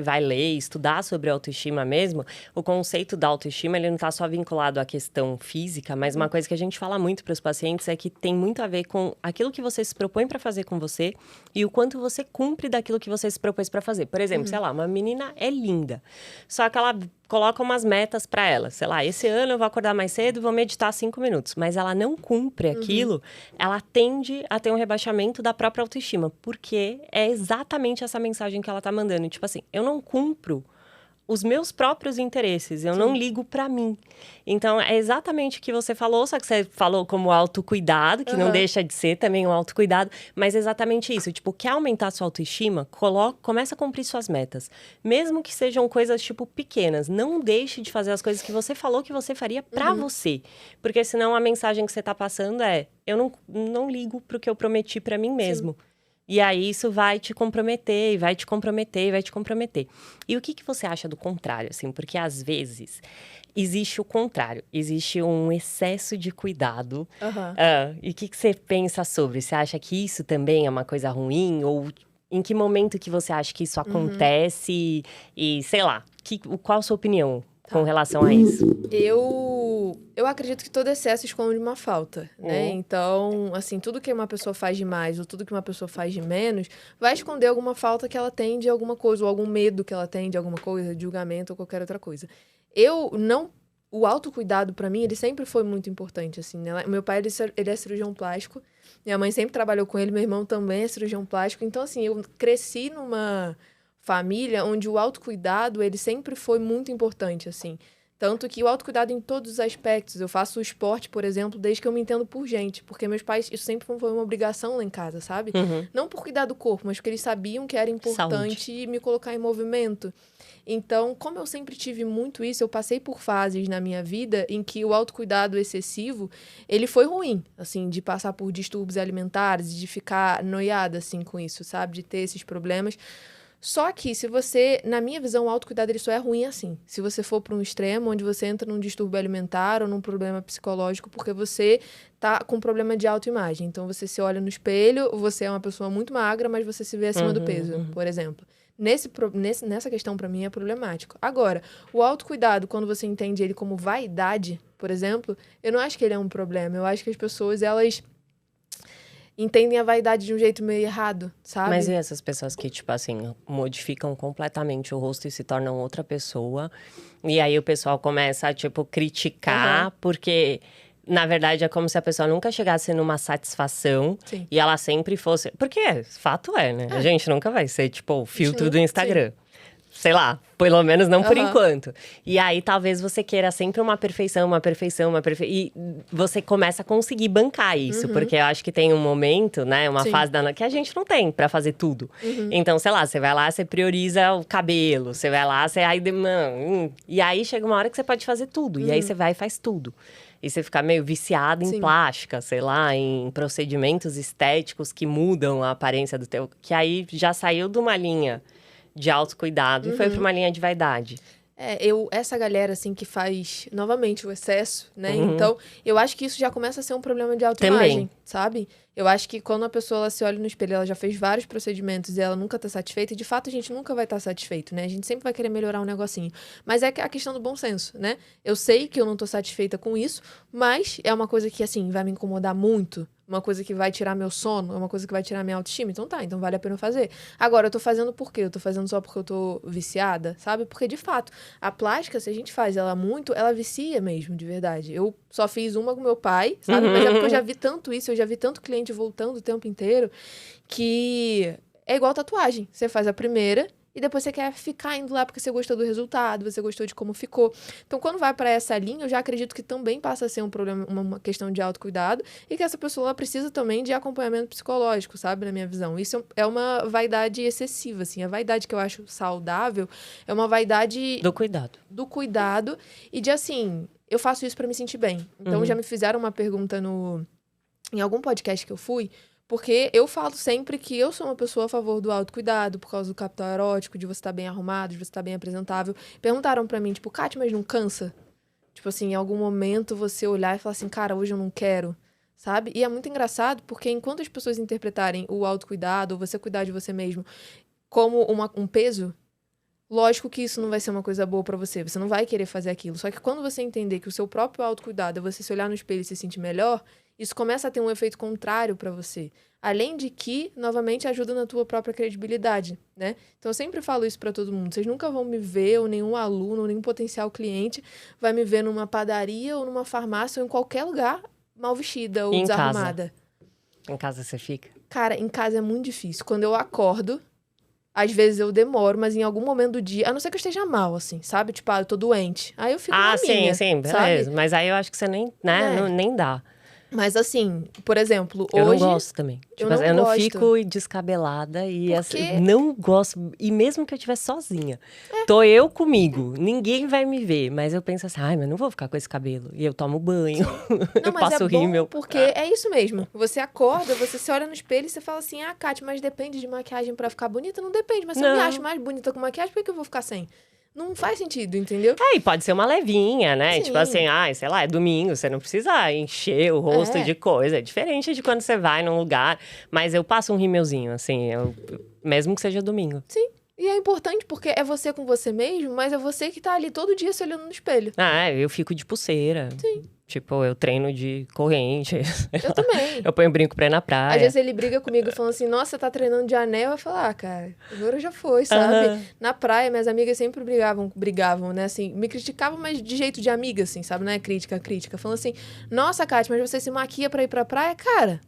vai ler, estudar sobre autoestima mesmo, o conceito da autoestima, ele não está só vinculado à questão física, mas uma coisa que a gente fala muito para os pacientes é que tem muito a ver com aquilo que você se propõe para fazer com você e o quanto você cumpre daquilo que você se propôs para fazer. Por exemplo, sei lá, uma menina é linda, só que ela coloca umas metas para ela. Sei lá, esse ano eu vou acordar mais cedo e vou meditar 5 minutos. Mas ela não cumpre aquilo, ela tende a ter um rebaixamento da própria autoestima. Porque é exatamente essa mensagem que ela tá mandando. Tipo assim, eu não cumpro os meus próprios interesses, eu não ligo pra mim. Então, é exatamente o que você falou, só que você falou como autocuidado, que não deixa de ser também um autocuidado, mas é exatamente isso. Tipo, quer aumentar sua autoestima? Começa a cumprir suas metas. Mesmo que sejam coisas, tipo, pequenas. Não deixe de fazer as coisas que você falou que você faria pra você. Porque senão a mensagem que você tá passando é, eu não ligo pro que eu prometi pra mim mesmo. Sim. E aí, isso vai te comprometer, e vai te comprometer, e vai te comprometer. E o que você acha do contrário, assim? Porque, às vezes, existe o contrário. Existe um excesso de cuidado. E o que você pensa sobre? Você acha que isso também é uma coisa ruim? Ou em que momento que você acha que isso acontece? E, sei lá, qual a sua opinião com relação a isso? Eu acredito que todo excesso esconde uma falta, né? Então, assim, tudo que uma pessoa faz de mais ou tudo que uma pessoa faz de menos vai esconder alguma falta que ela tem de alguma coisa, ou algum medo que ela tem de alguma coisa, de julgamento ou qualquer outra coisa. O autocuidado, pra mim, ele sempre foi muito importante, assim, né? O meu pai, ele é cirurgião plástico, minha mãe sempre trabalhou com ele, meu irmão também é cirurgião plástico, então, assim, eu cresci numa família onde o autocuidado, ele sempre foi muito importante, assim. Tanto que o autocuidado em todos os aspectos. Eu faço esporte, por exemplo, desde que eu me entendo por gente. Porque meus pais, isso sempre foi uma obrigação lá em casa, sabe? Não por cuidar do corpo, mas porque eles sabiam que era importante me colocar em movimento. Então, como eu sempre tive muito isso, eu passei por fases na minha vida em que o autocuidado excessivo, ele foi ruim. Assim, de passar por distúrbios alimentares, de ficar noiada, assim, com isso, sabe? De ter esses problemas. Só que, se você, na minha visão, o autocuidado ele só é ruim assim. Se você for para um extremo, onde você entra num distúrbio alimentar ou num problema psicológico, porque você tá com problema de autoimagem. Então, você se olha no espelho, você é uma pessoa muito magra, mas você se vê acima do peso, por exemplo. Nessa questão, para mim, é problemático. Agora, o autocuidado, quando você entende ele como vaidade, por exemplo, eu não acho que ele é um problema. Eu acho que as pessoas, elas entendem a vaidade de um jeito meio errado, sabe? Mas e essas pessoas que, tipo assim, modificam completamente o rosto e se tornam outra pessoa? E aí o pessoal começa a, tipo, criticar, porque, na verdade, é como se a pessoa nunca chegasse numa satisfação. Sim. E ela sempre fosse... Porque, fato é, né? A gente nunca vai ser, tipo, o filtro do Instagram. Sim. Sei lá, pelo menos não por enquanto. E aí, talvez você queira sempre uma perfeição. E você começa a conseguir bancar isso. Porque eu acho que tem um momento, né? Uma fase que a gente não tem pra fazer tudo. Então, sei lá, você vai lá, você prioriza o cabelo. Você vai lá, você... E aí, chega uma hora que você pode fazer tudo. E aí, você vai e faz tudo. E você fica meio viciado em plástica, sei lá, em procedimentos estéticos que mudam a aparência do teu... Que aí, já saiu de uma linha de autocuidado e foi pra uma linha de vaidade. Essa galera, assim, que faz, novamente, o excesso, né? Então, eu acho que isso já começa a ser um problema de autoimagem, sabe? Eu acho que quando a pessoa ela se olha no espelho, ela já fez vários procedimentos e ela nunca tá satisfeita. E, de fato, a gente nunca vai estar satisfeito, né? A gente sempre vai querer melhorar um negocinho. Mas é a questão do bom senso, né? Eu sei que eu não tô satisfeita com isso, mas é uma coisa que, assim, vai me incomodar muito. Uma coisa que vai tirar meu sono, é uma coisa que vai tirar minha autoestima. Então então vale a pena fazer. Agora, eu tô fazendo por quê? Eu tô fazendo só porque eu tô viciada, sabe? Porque, de fato, a plástica, se a gente faz ela muito, ela vicia mesmo, de verdade. Eu só fiz uma com meu pai, sabe? Mas é porque eu já vi tanto isso, eu já vi tanto cliente voltando o tempo inteiro, que é igual tatuagem. Você faz a primeira e depois você quer ficar indo lá porque você gostou do resultado, você gostou de como ficou. Então, quando vai para essa linha, eu já acredito que também passa a ser um problema, uma questão de autocuidado e que essa pessoa precisa também de acompanhamento psicológico, sabe? Na minha visão. Isso é uma vaidade excessiva, assim. A vaidade que eu acho saudável é uma vaidade... Do cuidado e de, assim, eu faço isso para me sentir bem. Então, já me fizeram uma pergunta em algum podcast que eu fui, porque eu falo sempre que eu sou uma pessoa a favor do autocuidado, por causa do capital erótico, de você estar bem arrumado, de você estar bem apresentável. Perguntaram pra mim, tipo, Kátia, mas não cansa? Tipo assim, em algum momento você olhar e falar assim, cara, hoje eu não quero, sabe? E é muito engraçado, porque enquanto as pessoas interpretarem o autocuidado, ou você cuidar de você mesmo, como um peso, Lógico que isso não vai ser uma coisa boa pra você, você não vai querer fazer aquilo. Só que quando você entender que o seu próprio autocuidado é você se olhar no espelho e se sentir melhor, isso começa a ter um efeito contrário pra você. Além de que, novamente, ajuda na tua própria credibilidade, né? Então, eu sempre falo isso pra todo mundo. Vocês nunca vão me ver, ou nenhum aluno, ou nenhum potencial cliente vai me ver numa padaria, ou numa farmácia, ou em qualquer lugar mal vestida ou E em desarrumada. Em casa você fica? Cara, em casa é muito difícil. Quando eu acordo, às vezes eu demoro, mas em algum momento do dia, a não ser que eu esteja mal, assim, sabe? Tipo, eu tô doente. Aí eu fico na minha, sim, beleza. sabe? Mas aí eu acho que você nem, né, nem dá. Mas assim, por exemplo, eu hoje... Eu não gosto também. Tipo, eu não fico descabelada e assim, não gosto. E mesmo que eu estivesse sozinha. Tô eu comigo, ninguém vai me ver. Mas eu penso assim, mas não vou ficar com esse cabelo. E eu tomo banho, não, eu mas passo rímel. Porque é isso mesmo. Você acorda, você se olha no espelho e você fala assim, Kátia, mas depende de maquiagem pra ficar bonita? Não depende, mas se eu me acho mais bonita com maquiagem, por que eu vou ficar sem? Não faz sentido, entendeu? E pode ser uma levinha, né? Sim. Tipo assim, sei lá, é domingo, você não precisa encher o rosto de coisa. É diferente de quando você vai num lugar. Mas eu passo um rímelzinho, assim, mesmo que seja domingo. Sim. E é importante porque é você com você mesmo, mas é você que tá ali todo dia se olhando no espelho. Eu fico de pulseira. Sim. Tipo, eu treino de corrente. Eu também. Eu ponho brinco pra ir na praia. Às vezes ele briga comigo falando assim, nossa, você tá treinando de anel? Eu falo, cara, agora já foi, sabe? Na praia, minhas amigas sempre brigavam, né? Assim, me criticavam, mas de jeito de amiga, assim, sabe? Não é crítica. Falando assim, nossa, Kátia, mas você se maquia pra ir pra praia? Cara,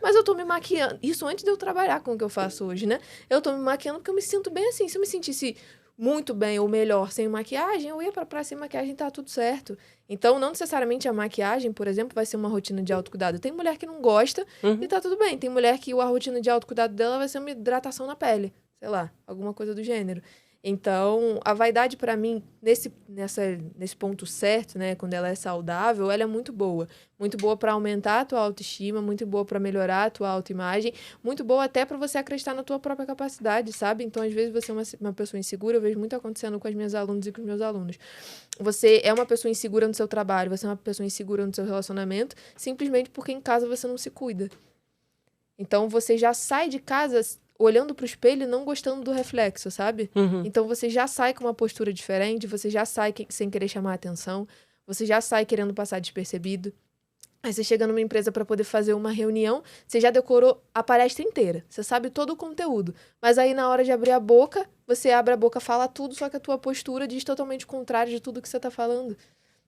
mas eu tô me maquiando. Isso antes de eu trabalhar com o que eu faço hoje, né? Eu tô me maquiando porque eu me sinto bem assim. Se eu me sentisse muito bem ou melhor sem maquiagem, eu ia pra praia sem maquiagem e tá tudo certo. Então, não necessariamente a maquiagem, por exemplo, vai ser uma rotina de autocuidado. Tem mulher que não gosta e tá tudo bem. Tem mulher que a rotina de autocuidado dela vai ser uma hidratação na pele. Sei lá, alguma coisa do gênero. Então, a vaidade, pra mim, nesse ponto certo, né, quando ela é saudável, ela é muito boa. Muito boa pra aumentar a tua autoestima, muito boa pra melhorar a tua autoimagem, muito boa até pra você acreditar na tua própria capacidade, sabe? Então, às vezes, você é uma pessoa insegura, eu vejo muito acontecendo com as minhas alunas e com os meus alunos. Você é uma pessoa insegura no seu trabalho, você é uma pessoa insegura no seu relacionamento, simplesmente porque em casa você não se cuida. Então, você já sai de casa olhando pro espelho e não gostando do reflexo, sabe? Então, você já sai com uma postura diferente, você já sai sem querer chamar a atenção, você já sai querendo passar despercebido. Aí você chega numa empresa para poder fazer uma reunião, você já decorou a palestra inteira, você sabe todo o conteúdo. Mas aí, na hora de abrir a boca, você abre a boca, fala tudo, só que a tua postura diz totalmente o contrário de tudo que você tá falando.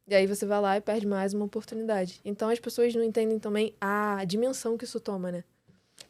E aí você vai lá e perde mais uma oportunidade. Então, as pessoas não entendem também a dimensão que isso toma, né?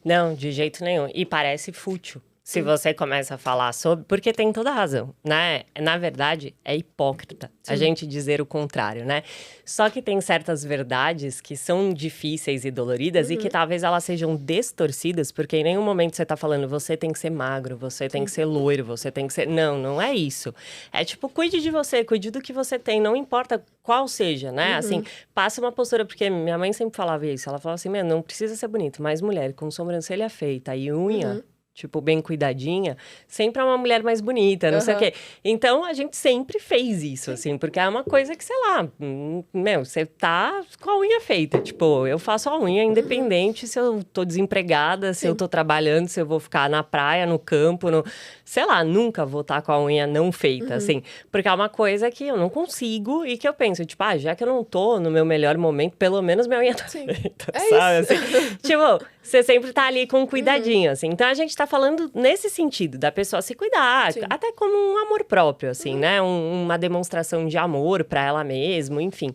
Não, de jeito nenhum. E parece fútil. Se você começa a falar sobre... Porque tem toda a razão, né? Na verdade, é hipócrita a gente dizer o contrário, né? Só que tem certas verdades que são difíceis e doloridas e que talvez elas sejam distorcidas, porque em nenhum momento você tá falando você tem que ser magro, você tem que ser loiro, você tem que ser... Não é isso. É tipo, cuide de você, cuide do que você tem, não importa qual seja, né? Assim, passa uma postura, porque minha mãe sempre falava isso. Ela falava assim, não precisa ser bonito, mas mulher com sobrancelha feita e unha... tipo, bem cuidadinha, sempre é uma mulher mais bonita, não sei o quê. Então, a gente sempre fez isso, assim, porque é uma coisa que, sei lá, você tá com a unha feita. Tipo, eu faço a unha independente se eu tô desempregada, se eu tô trabalhando, se eu vou ficar na praia, no campo, sei lá, nunca vou estar com a unha não feita, assim. Porque é uma coisa que eu não consigo e que eu penso, tipo, já que eu não tô no meu melhor momento, pelo menos minha unha tá feita, sabe? Assim, tipo, você sempre tá ali com um cuidadinho, assim. Então, a gente tá falando nesse sentido, da pessoa se cuidar, até como um amor próprio, assim, né? Uma demonstração de amor pra ela mesma, enfim.